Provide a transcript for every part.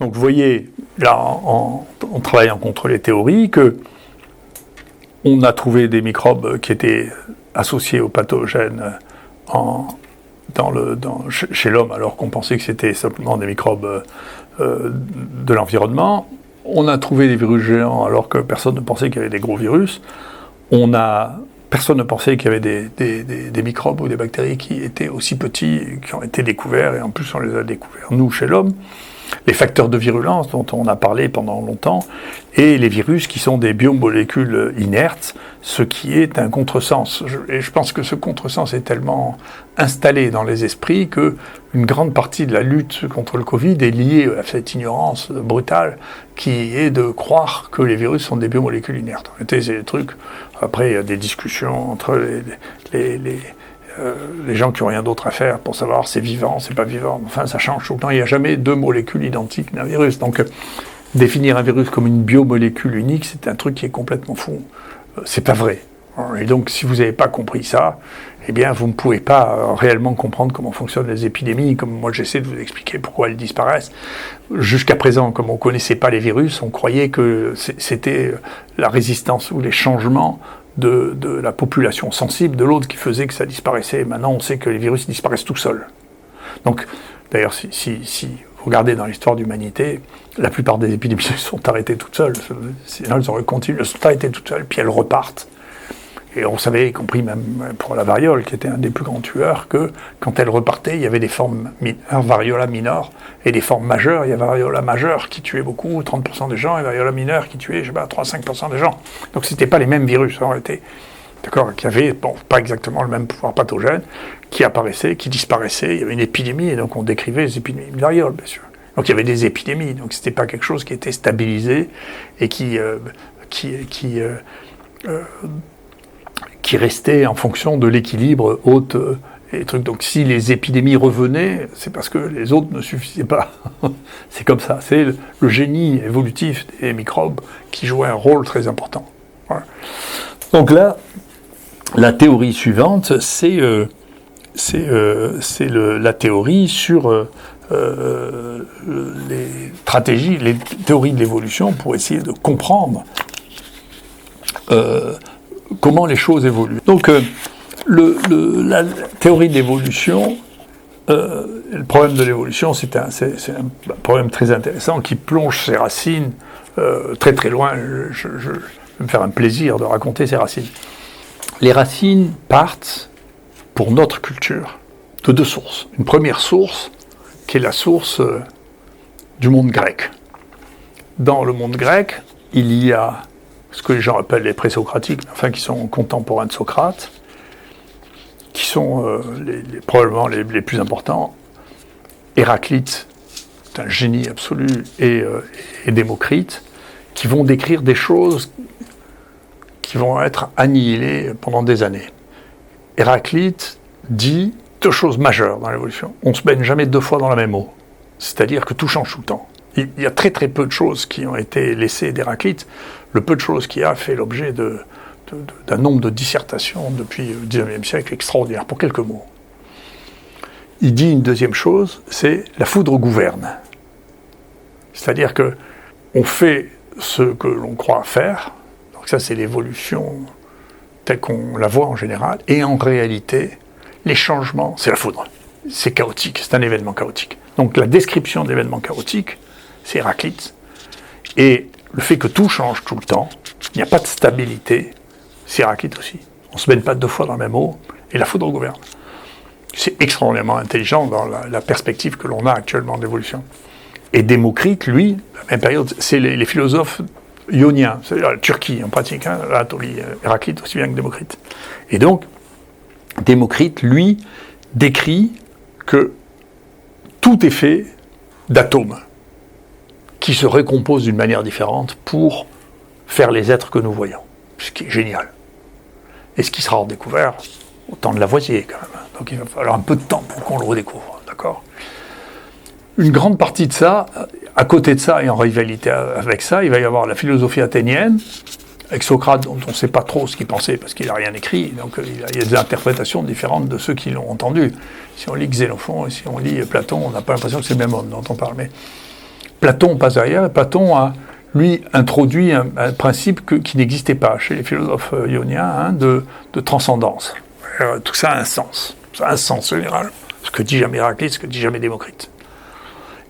Donc vous voyez, là, en travaillant contre les théories, que on a trouvé des microbes qui étaient associés aux pathogènes chez l'homme, alors qu'on pensait que c'était simplement des microbes de l'environnement. On a trouvé des virus géants alors que personne ne pensait qu'il y avait des gros virus. Personne ne pensait qu'il y avait des microbes ou des bactéries qui étaient aussi petits, qui ont été découverts, et en plus on les a découverts, nous, chez l'homme. Les facteurs de virulence dont on a parlé pendant longtemps, et les virus qui sont des biomolécules inertes, ce qui est un contresens. Et je pense que ce contresens est tellement installé dans les esprits qu'une grande partie de la lutte contre le Covid est liée à cette ignorance brutale qui est de croire que les virus sont des biomolécules inertes. En réalité, c'est des trucs. Après, il y a des discussions entre les gens qui n'ont rien d'autre à faire pour savoir c'est vivant, c'est pas vivant. Enfin, ça change tout le temps. Il n'y a jamais deux molécules identiques d'un virus. Donc, définir un virus comme une biomolécule unique, c'est un truc qui est complètement fou. C'est pas vrai. Et donc, si vous n'avez pas compris ça, eh bien, vous ne pouvez pas réellement comprendre comment fonctionnent les épidémies, comme moi j'essaie de vous expliquer pourquoi elles disparaissent. Jusqu'à présent, comme on ne connaissait pas les virus, on croyait que c'était la résistance ou les changements de la population sensible de l'autre qui faisait que ça disparaissait. Maintenant, on sait que les virus disparaissent tout seuls. Donc, d'ailleurs, si vous regardez dans l'histoire de l'humanité, la plupart des épidémies se sont arrêtées toutes seules. Sinon, elles auraient continué, elles se sont arrêtées toutes seules, puis elles repartent. Et on savait, y compris même pour la variole, qui était un des plus grands tueurs, que quand elle repartait, il y avait des formes variola minor et des formes majeures. Il y avait variola majeure qui tuait beaucoup, 30% des gens, et variola mineure qui tuait, 3-5% des gens. Donc c'était pas les mêmes virus, en réalité. D'accord, qui avaient, pas exactement le même pouvoir pathogène, qui apparaissaient, qui disparaissaient. Il y avait une épidémie, et donc on décrivait les épidémies de variole, bien sûr. Donc il y avait des épidémies, donc c'était pas quelque chose qui était stabilisé et qui restait en fonction de l'équilibre hôte et trucs. Donc si les épidémies revenaient, c'est parce que les autres ne suffisaient pas. C'est comme ça. C'est le génie évolutif des microbes qui jouait un rôle très important. Voilà. Donc là, la théorie suivante, c'est la théorie sur les stratégies, les théories de l'évolution pour essayer de comprendre comment les choses évoluent. Donc, la théorie de l'évolution, le problème de l'évolution, c'est un problème très intéressant qui plonge ses racines très très loin. Je vais me faire un plaisir de raconter ces racines. Les racines partent, pour notre culture, de deux sources. Une première source, qui est la source du monde grec. Dans le monde grec, il y a ce que les gens appellent les présocratiques, enfin qui sont contemporains de Socrate, qui sont probablement les plus importants. Héraclite, c'est un génie absolu, et Démocrite, qui vont décrire des choses qui vont être annihilées pendant des années. Héraclite dit deux choses majeures dans l'évolution. On ne se baigne jamais deux fois dans la même eau. C'est-à-dire que tout change tout le temps. Il y a très très peu de choses qui ont été laissées d'Héraclite. Le peu de choses qu'il y a fait l'objet d'un nombre de dissertations depuis le XIXe siècle extraordinaire, pour quelques mots. Il dit une deuxième chose, c'est la foudre gouverne. C'est-à-dire qu'on fait ce que l'on croit faire, donc ça c'est l'évolution telle qu'on la voit en général, et en réalité, les changements, c'est la foudre. C'est chaotique, c'est un événement chaotique. Donc la description d'événements chaotiques, c'est Héraclite, et le fait que tout change tout le temps, il n'y a pas de stabilité, c'est Héraclite aussi. On ne se baigne pas deux fois dans la même eau, et la foudre gouverne. C'est extraordinairement intelligent dans la perspective que l'on a actuellement d'évolution. Et Démocrite, lui, la même période, c'est les philosophes ioniens, c'est la Turquie en pratique, l'Anatolie, Héraclite aussi bien que Démocrite. Et donc, Démocrite, lui, décrit que tout est fait d'atomes qui se recomposent d'une manière différente pour faire les êtres que nous voyons, ce qui est génial. Et ce qui sera redécouvert au temps de Lavoisier, quand même. Donc il va falloir un peu de temps pour qu'on le redécouvre, d'accord ? Une grande partie de ça, à côté de ça et en rivalité avec ça, il va y avoir la philosophie athénienne, avec Socrate, dont on ne sait pas trop ce qu'il pensait, parce qu'il n'a rien écrit, donc il y a des interprétations différentes de ceux qui l'ont entendu. Si on lit Xénophon et si on lit Platon, on n'a pas l'impression que c'est le même homme dont on parle, mais Platon passe derrière, et Platon a, lui, introduit un principe qui n'existait pas chez les philosophes ioniens, de transcendance. Tout ça a un sens. Ça a un sens général. Ce que dit jamais Héraclite, ce que dit jamais Démocrite.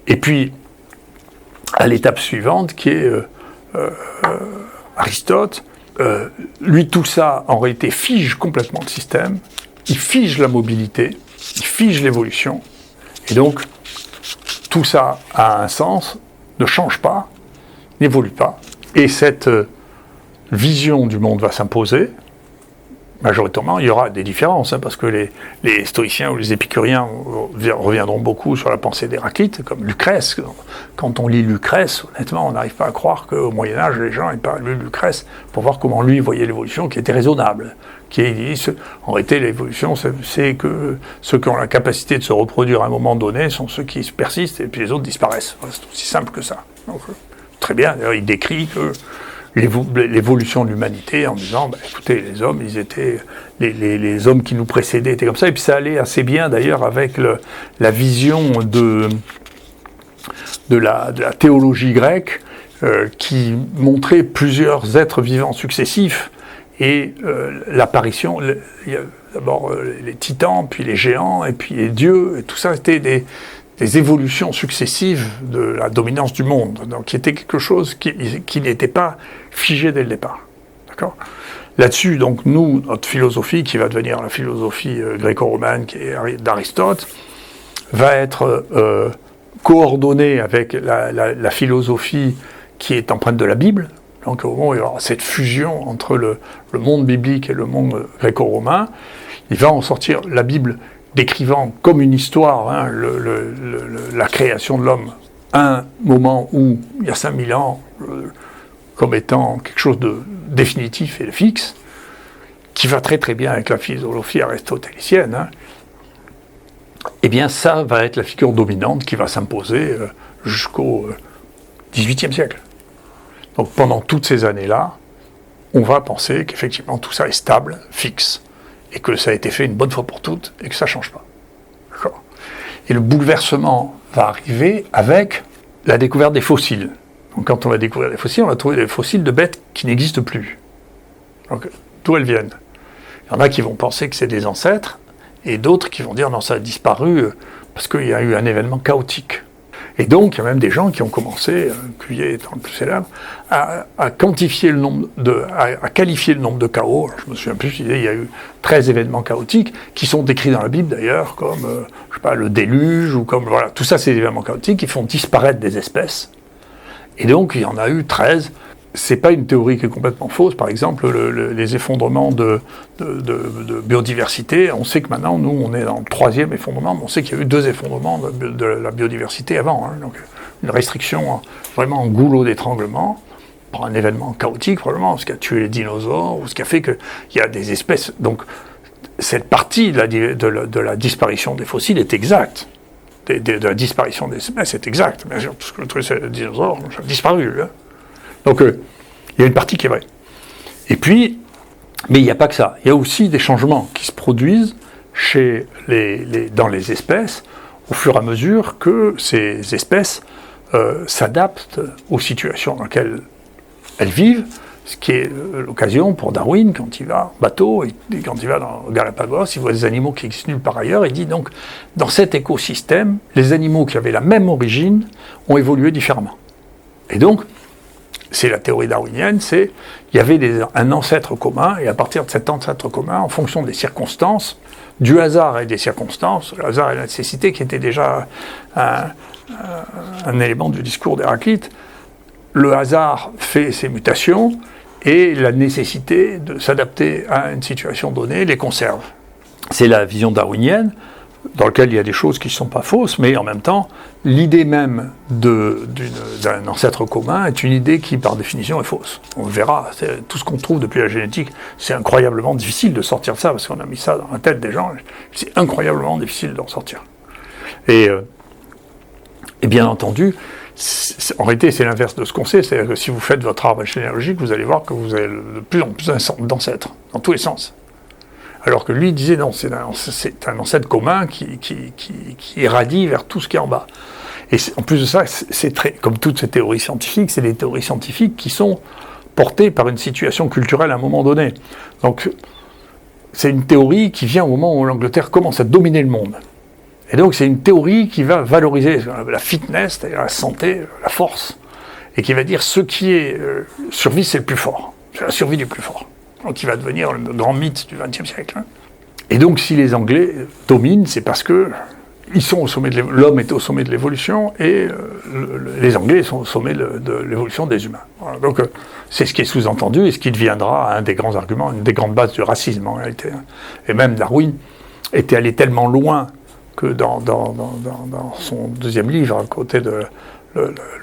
Et puis, à l'étape suivante, qui est Aristote, lui, tout ça, en réalité, fige complètement le système, il fige la mobilité, il fige l'évolution, et donc, tout ça a un sens, ne change pas, n'évolue pas, et cette vision du monde va s'imposer. Majoritairement, il y aura des différences, parce que les stoïciens ou les épicuriens reviendront beaucoup sur la pensée d'Héraclite, comme Lucrèce. Quand on lit Lucrèce, honnêtement, on n'arrive pas à croire qu'au Moyen-Âge, les gens n'aient pas lu Lucrèce pour voir comment lui voyait l'évolution, qui était raisonnable. Qui dit, en réalité, l'évolution, c'est que ceux qui ont la capacité de se reproduire à un moment donné sont ceux qui persistent, et puis les autres disparaissent. Voilà, c'est aussi simple que ça. Donc, très bien, d'ailleurs, il décrit que l'évolution de l'humanité en disant, écoutez, les hommes, ils étaient, les hommes qui nous précédaient étaient comme ça, et puis ça allait assez bien d'ailleurs avec la vision de la théologie grecque qui montrait plusieurs êtres vivants successifs, et l'apparition, il y a d'abord les titans, puis les géants, et puis les dieux, et tout ça était des évolutions successives de la dominance du monde, donc qui était quelque chose qui n'était pas figé dès le départ. D'accord ? Là-dessus, donc nous, notre philosophie, qui va devenir la philosophie gréco-romaine, qui est d'Aristote, va être coordonnée avec la philosophie qui est empreinte de la Bible. Donc au moment où il y aura cette fusion entre le monde biblique et le monde gréco-romain, il va en sortir la Bible décrivant comme une histoire la création de l'homme, un moment où, il y a 5000 ans, comme étant quelque chose de définitif et de fixe, qui va très très bien avec la philosophie aristotélicienne, eh bien ça va être la figure dominante qui va s'imposer jusqu'au XVIIIe siècle. Donc pendant toutes ces années-là, on va penser qu'effectivement tout ça est stable, fixe, et que ça a été fait une bonne fois pour toutes, et que ça ne change pas. D'accord ? Et le bouleversement va arriver avec la découverte des fossiles. Donc quand on va découvrir des fossiles, on va trouver des fossiles de bêtes qui n'existent plus. Donc d'où elles viennent ? Il y en a qui vont penser que c'est des ancêtres, et d'autres qui vont dire non, ça a disparu parce qu'il y a eu un événement chaotique. Et donc, il y a même des gens qui ont commencé, Cuvier étant le plus célèbre, à quantifier le nombre à qualifier le nombre de chaos. Alors, je me souviens plus, il y a eu 13 événements chaotiques, qui sont décrits dans la Bible d'ailleurs, comme, je sais pas, le déluge, ou comme, voilà, tout ça c'est des événements chaotiques qui font disparaître des espèces. Et donc, il y en a eu 13. C'est pas une théorie qui est complètement fausse. Par exemple, les effondrements de biodiversité, on sait que maintenant, nous, on est dans le 3e effondrement, mais on sait qu'il y a eu 2 effondrements de la biodiversité avant. Donc, une restriction vraiment en goulot d'étranglement, par un événement chaotique, probablement, ce qui a tué les dinosaures, ou ce qui a fait qu'il y a des espèces. Donc, cette partie de la disparition des fossiles est exacte. De la disparition des espèces est exacte. Bien sûr, tout ce que le c'est les dinosaures, ça a disparu. Donc, il y a une partie qui est vraie. Et puis, mais il n'y a pas que ça. Il y a aussi des changements qui se produisent dans les espèces au fur et à mesure que ces espèces s'adaptent aux situations dans lesquelles elles vivent, ce qui est l'occasion pour Darwin, quand il va en bateau, et quand il va dans Galapagos, il voit des animaux qui existent nulle part ailleurs, il dit donc, dans cet écosystème, les animaux qui avaient la même origine ont évolué différemment. Et donc, c'est la théorie darwinienne, il y avait un ancêtre commun, et à partir de cet ancêtre commun, en fonction des circonstances, du hasard et des circonstances, le hasard et la nécessité qui était déjà un élément du discours d'Héraclite, le hasard fait ses mutations, et la nécessité de s'adapter à une situation donnée les conserve. C'est la vision darwinienne, dans laquelle il y a des choses qui ne sont pas fausses, mais en même temps, l'idée même d'un ancêtre commun est une idée qui, par définition, est fausse. On le verra, tout ce qu'on trouve depuis la génétique, c'est incroyablement difficile de sortir de ça, parce qu'on a mis ça dans la tête des gens, c'est incroyablement difficile d'en sortir. Et bien entendu, en réalité, c'est l'inverse de ce qu'on sait, c'est-à-dire que si vous faites votre arbre généalogique, vous allez voir que vous avez de plus en plus d'ancêtres, dans tous les sens. Alors que lui disait non, c'est un ancêtre commun qui irradie vers tout ce qui est en bas. Et en plus de ça, c'est très, comme toutes ces théories scientifiques, c'est des théories scientifiques qui sont portées par une situation culturelle à un moment donné. Donc, c'est une théorie qui vient au moment où l'Angleterre commence à dominer le monde. Et donc, c'est une théorie qui va valoriser la fitness, c'est-à-dire la santé, la force, et qui va dire ce qui est survie, c'est le plus fort. C'est la survie du plus fort. Donc, qui va devenir le grand mythe du XXe siècle. Et donc, si les Anglais dominent, c'est parce que ils sont au sommet l'homme est au sommet de l'évolution et les Anglais sont au sommet de l'évolution des humains. Voilà, donc c'est ce qui est sous-entendu et ce qui deviendra un des grands arguments, une des grandes bases du racisme en réalité. Et même Darwin était allé tellement loin que dans son deuxième livre, à côté de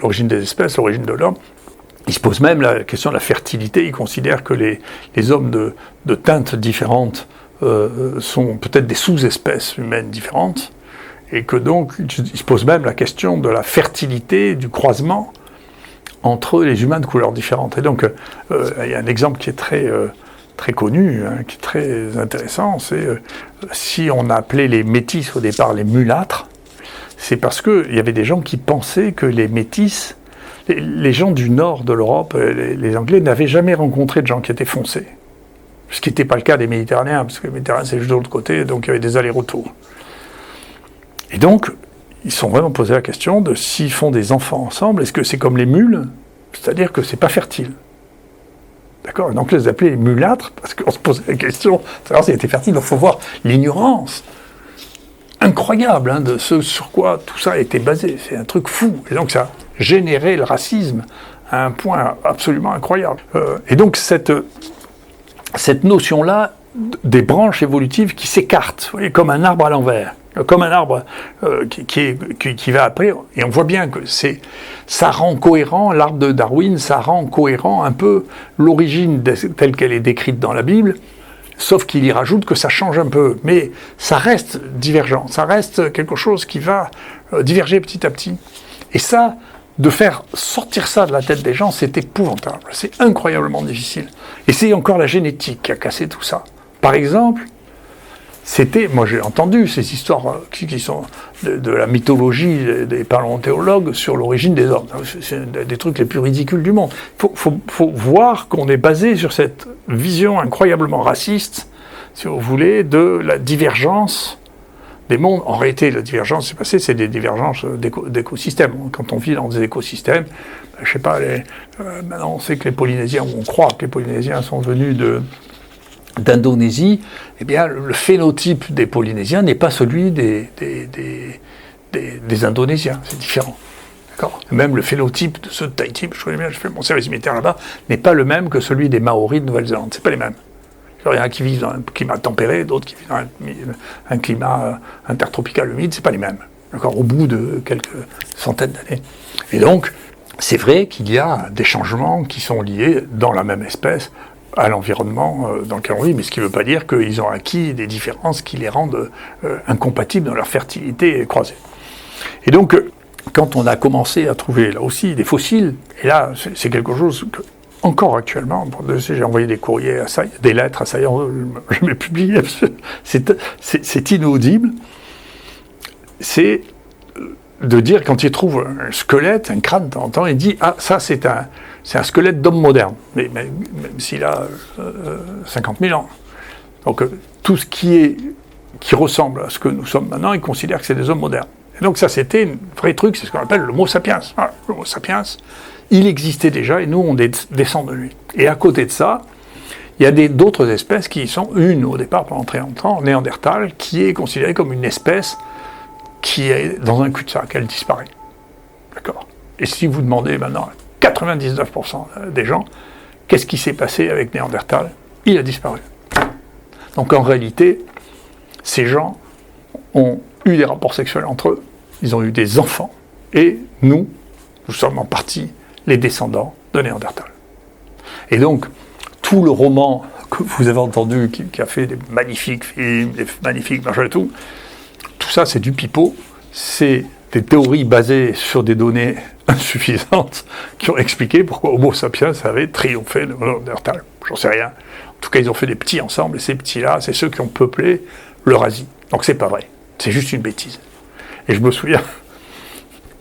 l'origine des espèces, l'origine de l'homme, il se pose même la question de la fertilité. Il considère que les hommes de teintes différentes sont peut-être des sous-espèces humaines différentes. Et que donc, il se pose même la question de la fertilité, du croisement entre les humains de couleurs différentes. Et donc, il y a un exemple qui est très connu, hein, qui est très intéressant, c'est si on appelait les métis au départ les mulâtres, c'est parce qu'il y avait des gens qui pensaient que les métis, les gens du nord de l'Europe, les Anglais, n'avaient jamais rencontré de gens qui étaient foncés. Ce qui n'était pas le cas des Méditerranéens, parce que les Méditerranéens, c'est juste de l'autre côté, donc il y avait des allers-retours. Et donc, ils se sont vraiment posé la question de s'ils font des enfants ensemble, est-ce que c'est comme les mules, c'est-à-dire que c'est pas fertile. D'accord ? Donc, ils les appelaient les mulâtres, parce qu'on se posait la question de savoir s'ils étaient fertiles. Donc, il faut voir l'ignorance incroyable hein, de ce sur quoi tout ça a été basé. C'est un truc fou. Et donc, ça a généré le racisme à un point absolument incroyable. Et donc, cette notion-là des branches évolutives qui s'écartent, vous voyez, comme un arbre à l'envers. Comme un arbre qui va après, et on voit bien que ça rend cohérent, l'arbre de Darwin, ça rend cohérent un peu l'origine telle qu'elle est décrite dans la Bible, sauf qu'il y rajoute que ça change un peu, mais ça reste divergent, ça reste quelque chose qui va diverger petit à petit. Et ça, de faire sortir ça de la tête des gens, c'est épouvantable, c'est incroyablement difficile. Et c'est encore la génétique qui a cassé tout ça. Par exemple, moi j'ai entendu ces histoires qui sont de la mythologie des paléontologues sur l'origine des hommes. C'est des trucs les plus ridicules du monde. Faut voir qu'on est basé sur cette vision incroyablement raciste, si vous voulez, de la divergence des mondes. En réalité, la divergence, c'est des divergences d'écosystèmes. Quand on vit dans des écosystèmes, je sais pas, maintenant on sait que les Polynésiens, ou on croit que les Polynésiens sont venus d'Indonésie, eh bien, le phénotype des Polynésiens n'est pas celui des Indonésiens, c'est différent. D'accord ? Même le phénotype de ceux de Tahiti, je connais bien, je fais mon service militaire là-bas, n'est pas le même que celui des Maoris de Nouvelle-Zélande, c'est pas les mêmes. Il y en a qui vivent dans un climat tempéré, d'autres qui vivent dans un climat intertropical humide, c'est pas les mêmes. D'accord ? Au bout de quelques centaines d'années. Et donc, c'est vrai qu'il y a des changements qui sont liés dans la même espèce à l'environnement dans lequel on vit, mais ce qui ne veut pas dire qu'ils ont acquis des différences qui les rendent incompatibles dans leur fertilité croisée. Et donc, quand on a commencé à trouver là aussi des fossiles, et là c'est quelque chose que, encore actuellement, j'ai envoyé des courriers à ça, des lettres à ça, je l'ai publié, c'est inaudible, c'est de dire quand il trouve un squelette, un crâne de temps en temps, il dit « Ah, ça c'est un squelette d'homme moderne », mais même s'il a 50 000 ans. Donc tout ce qui ressemble à ce que nous sommes maintenant, il considère que c'est des hommes modernes. Et donc ça c'était un vrai truc, c'est ce qu'on appelle le Homo sapiens. Voilà, le Homo sapiens, il existait déjà et nous on descend de lui. Et à côté de ça, il y a d'autres espèces qui sont au départ pendant très longtemps, Néandertal, qui est considérée comme une espèce qui est dans un cul-de-sac, elle disparaît. D'accord ? Et si vous demandez maintenant à 99% des gens, qu'est-ce qui s'est passé avec Néandertal ? Il a disparu. Donc en réalité, ces gens ont eu des rapports sexuels entre eux, ils ont eu des enfants, et nous sommes en partie les descendants de Néandertal. Et donc, tout le roman que vous avez entendu, qui a fait des magnifiques films, des magnifiques machins et tout ça c'est du pipeau, c'est des théories basées sur des données insuffisantes qui ont expliqué pourquoi Homo sapiens avait triomphé de Néandertal. J'en sais rien. En tout cas, ils ont fait des petits ensemble, et ces petits-là, c'est ceux qui ont peuplé l'Eurasie. Donc c'est pas vrai. C'est juste une bêtise. Et je me souviens,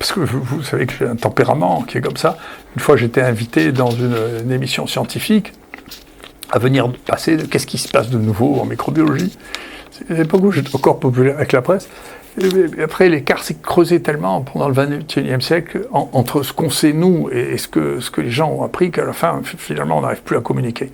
parce que vous savez que j'ai un tempérament qui est comme ça. Une fois, j'étais invité dans une émission scientifique à venir passer de qu'est-ce qui se passe de nouveau en microbiologie. C'est l'époque où j'étais encore populaire avec la presse. Et après, l'écart s'est creusé tellement pendant le XXIe siècle entre ce qu'on sait nous et ce que les gens ont appris qu'à la fin, finalement, on n'arrive plus à communiquer.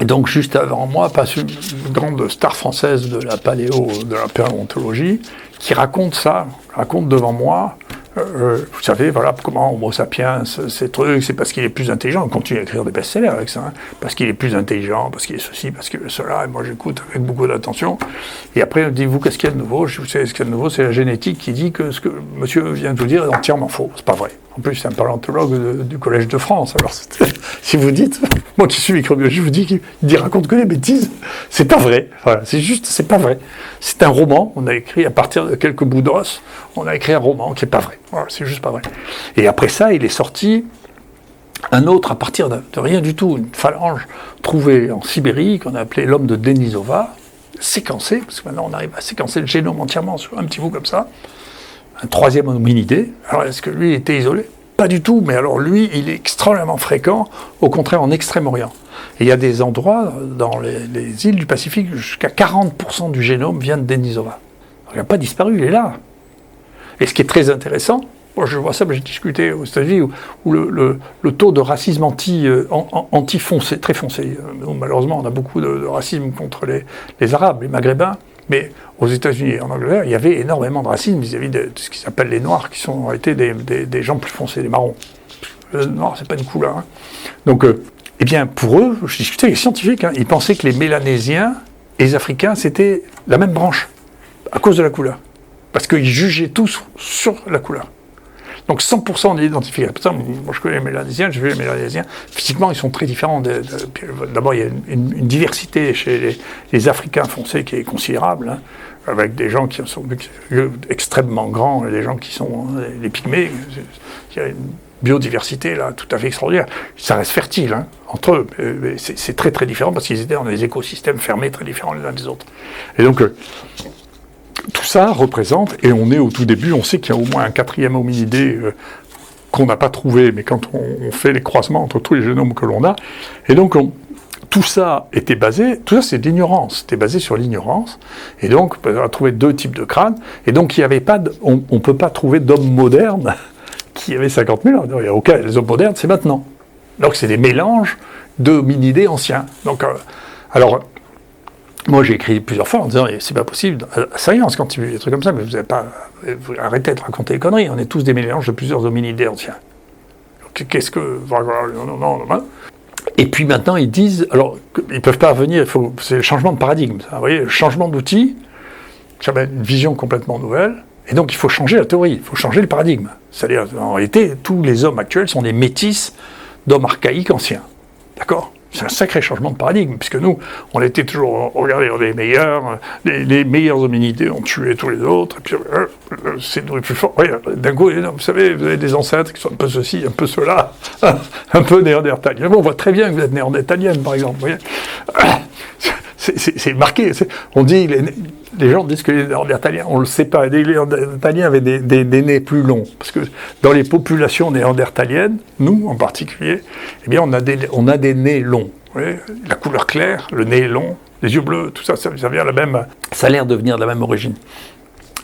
Et donc, juste avant moi, passe une grande star française de la de la paléontologie, qui raconte ça, raconte devant moi. Vous savez, voilà comment Homo sapiens, ces trucs, c'est parce qu'il est plus intelligent. On continue à écrire des best-sellers avec ça, hein, parce qu'il est plus intelligent, parce qu'il est ceci, parce qu'il est cela. Et moi, j'écoute avec beaucoup d'attention. Et après, on dit, vous, qu'est-ce qu'il y a de nouveau? Je sais ce qu'il y a de nouveau, c'est la génétique qui dit que ce que monsieur vient de vous dire est entièrement faux. C'est pas vrai. En plus, c'est un paléontologue du Collège de France. Alors, si vous dites, moi qui suis microbiologiste, je vous dis qu'il raconte que des bêtises. C'est pas vrai. Voilà, c'est juste, c'est pas vrai. C'est un roman. On a écrit à partir de quelques bouts d'os. On a écrit un roman qui est pas vrai. Voilà, c'est juste pas vrai. Et après ça, il est sorti un autre à partir de rien du tout, une phalange trouvée en Sibérie qu'on a appelée l'homme de Denisova, séquencé, parce que maintenant on arrive à séquencer le génome entièrement sur un petit bout comme ça. Un troisième hominidé. Alors, est-ce que lui était isolé? Pas du tout, mais alors lui, il est extrêmement fréquent, au contraire en Extrême-Orient. Et il y a des endroits, dans les îles du Pacifique, jusqu'à 40% du génome vient de Denisova. Il n'a pas disparu, il est là. Et ce qui est très intéressant, moi je vois ça, j'ai discuté aux États-Unis, où le taux de racisme anti-foncé, très foncé, malheureusement on a beaucoup de racisme contre les Arabes, les Maghrébins, mais aux États-Unis et en Angleterre, il y avait énormément de racisme vis-à-vis de ce qu'ils appellent les Noirs, qui sont en réalité des gens plus foncés, des marrons. Le noir, c'est pas une couleur. Hein. Donc, eh bien, pour eux, je discutais avec les scientifiques, hein, ils pensaient que les Mélanésiens et les Africains, c'était la même branche, à cause de la couleur. Parce qu'ils jugeaient tous sur la couleur. Donc 100% d'identification. Moi je connais les Mélanésiens, j'ai vu les Mélanésiens. Physiquement, ils sont très différents. D'abord, il y a une diversité chez les Africains foncés qui est considérable, hein, avec des gens qui sont extrêmement grands et des gens qui sont les pygmées. Il y a une biodiversité là tout à fait extraordinaire. Ça reste fertile hein, entre eux. Mais c'est très très différent parce qu'ils étaient dans des écosystèmes fermés très différents les uns des autres. Et donc tout ça représente, et on est au tout début, on sait qu'il y a au moins un quatrième hominidé qu'on n'a pas trouvé, mais quand on fait les croisements entre tous les génomes que l'on a, et donc tout ça était basé, tout ça c'est de l'ignorance, c'était basé sur l'ignorance, et donc on a trouvé deux types de crânes, et donc il n'y avait pas, on ne peut pas trouver d'hommes modernes qui avaient 50 000 ans, il y a aucun, les hommes modernes c'est maintenant, donc c'est des mélanges d'hominidés anciens, donc alors moi, j'ai écrit plusieurs fois en disant c'est pas possible, science quand il y a des trucs comme ça, mais vous n'avez pas. Vous arrêtez de raconter les conneries, on est tous des mélanges de plusieurs hominidés anciens. Donc, qu'est-ce que. Non. Et puis maintenant, ils disent. Alors, ils ne peuvent pas revenir, c'est le changement de paradigme. Ça, vous voyez, le changement d'outil, ça va être une vision complètement nouvelle, et donc il faut changer la théorie, il faut changer le paradigme. C'est-à-dire, en réalité, tous les hommes actuels sont des métis d'hommes archaïques anciens. D'accord ? C'est un sacré changement de paradigme, puisque nous, on était toujours, regardez, on est les meilleurs, les meilleurs hominidés ont tué tous les autres, et puis c'est nous les plus forts. D'un coup, vous savez, vous avez des ancêtres qui sont un peu ceci, un peu cela, un peu néandertaliens. Bon, on voit très bien que vous êtes néandertalienne, par exemple, vous voyez. C'est marqué, on dit, les gens disent que les néandertaliens, on ne le sait pas, les néandertaliens avaient des nez plus longs, parce que dans les populations néandertaliennes, nous en particulier, eh bien on a des nez longs, vous voyez, la couleur claire, le nez long, les yeux bleus, tout ça, ça vient ça a l'air de venir de la même origine.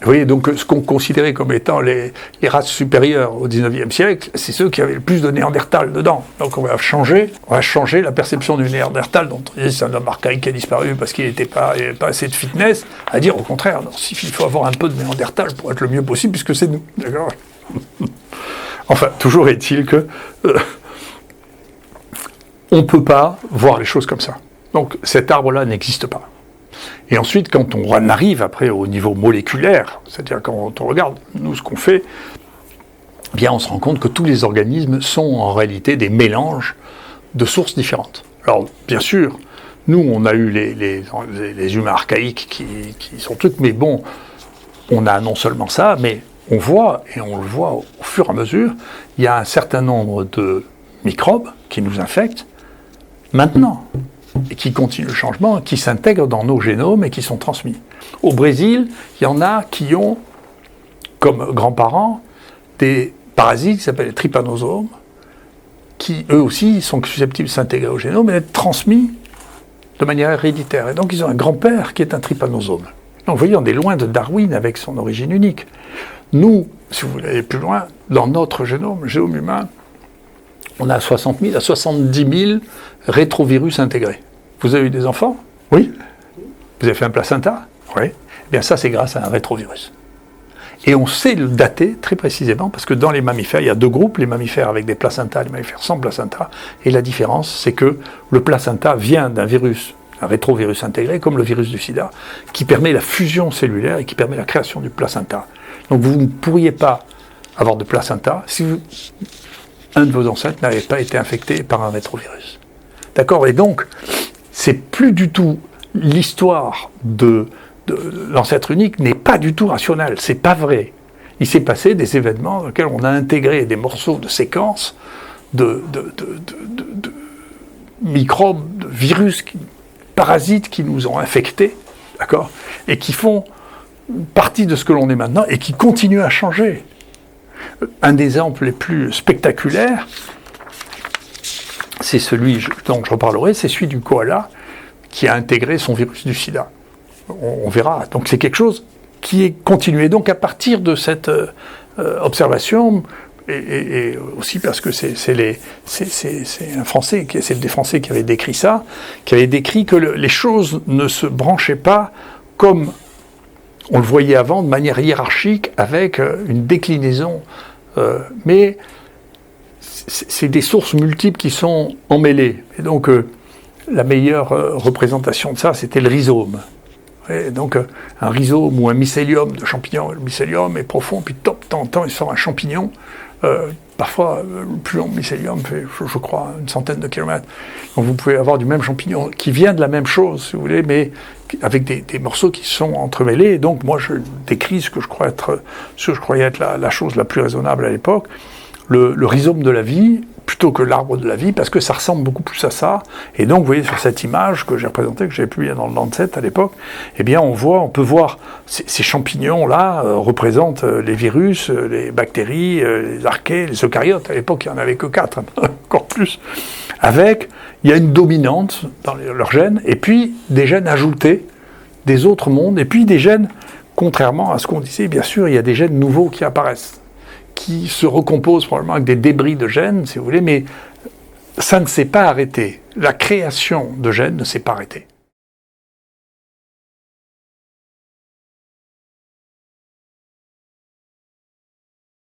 Vous voyez, donc ce qu'on considérait comme étant les races supérieures au XIXe siècle, c'est ceux qui avaient le plus de Néandertal dedans. Donc on va changer la perception du Néandertal, dont on dit c'est un homme archaïque qui a disparu parce qu'il n'avait pas assez de fitness, à dire au contraire, non, il faut avoir un peu de Néandertal pour être le mieux possible, puisque c'est nous. D'accord ? Enfin, toujours est-il que on ne peut pas voir les choses comme ça. Donc cet arbre-là n'existe pas. Et ensuite, quand on en arrive après au niveau moléculaire, c'est-à-dire quand on regarde, nous, ce qu'on fait, eh bien, on se rend compte que tous les organismes sont en réalité des mélanges de sources différentes. Alors, bien sûr, nous, on a eu les humains archaïques qui sont trucs, mais bon, on a non seulement ça, mais on voit, et on le voit au fur et à mesure, il y a un certain nombre de microbes qui nous infectent maintenant, et qui continuent le changement, qui s'intègrent dans nos génomes et qui sont transmis. Au Brésil, il y en a qui ont comme grands-parents des parasites qui s'appellent les trypanosomes, qui eux aussi sont susceptibles de s'intégrer au génome et d'être transmis de manière héréditaire. Et donc ils ont un grand-père qui est un trypanosome. Donc vous voyez, on est loin de Darwin avec son origine unique. Nous, si vous voulez aller plus loin, dans notre génome, le génome humain, on a 60 000 à 70 000 rétrovirus intégrés. Vous avez eu des enfants? Oui. Vous avez fait un placenta? Oui. Eh bien ça, c'est grâce à un rétrovirus. Et on sait le dater très précisément, parce que dans les mammifères, il y a deux groupes, les mammifères avec des placentas, les mammifères sans placenta, et la différence, c'est que le placenta vient d'un virus, un rétrovirus intégré, comme le virus du sida, qui permet la fusion cellulaire et qui permet la création du placenta. Donc vous ne pourriez pas avoir de placenta si un de vos ancêtres n'avait pas été infecté par un rétrovirus. D'accord? Et donc, c'est plus du tout l'histoire de l'ancêtre unique n'est pas du tout rationnel, c'est pas vrai. Il s'est passé des événements dans lesquels on a intégré des morceaux de séquences de microbes, de virus, parasites qui nous ont infectés, d'accord, et qui font partie de ce que l'on est maintenant et qui continuent à changer. Un des exemples les plus spectaculaires, c'est celui dont je reparlerai, c'est celui du koala qui a intégré son virus du sida. On verra. Donc c'est quelque chose qui est continué. Donc à partir de cette observation, et aussi parce que c'est un Français, c'est des Français qui avait décrit ça, qui avait décrit que les choses ne se branchaient pas comme on le voyait avant, de manière hiérarchique, avec une déclinaison. Mais c'est des sources multiples qui sont emmêlées. Et donc la meilleure représentation de ça, c'était le rhizome. Et donc un rhizome ou un mycélium de champignon, le mycélium est profond, puis de temps en temps il sort un champignon, parfois le plus long mycélium fait, je crois, une centaine de kilomètres. Donc vous pouvez avoir du même champignon qui vient de la même chose, si vous voulez, mais avec des morceaux qui sont entremêlés. Et donc moi je décris ce que je croyais être la chose la plus raisonnable à l'époque, le rhizome de la vie, plutôt que l'arbre de la vie, parce que ça ressemble beaucoup plus à ça. Et donc, vous voyez, sur cette image que j'ai représentée, que j'avais publiée dans le Lancet à l'époque, eh bien, on peut voir ces champignons-là représentent les virus, les bactéries, les archées, les eucaryotes. À l'époque, il n'y en avait que 4, encore plus. Il y a une dominante dans leurs gènes, et puis des gènes ajoutés des autres mondes, et puis des gènes, contrairement à ce qu'on disait, bien sûr, il y a des gènes nouveaux qui apparaissent, qui se recompose probablement avec des débris de gènes, si vous voulez, mais ça ne s'est pas arrêté. La création de gènes ne s'est pas arrêtée.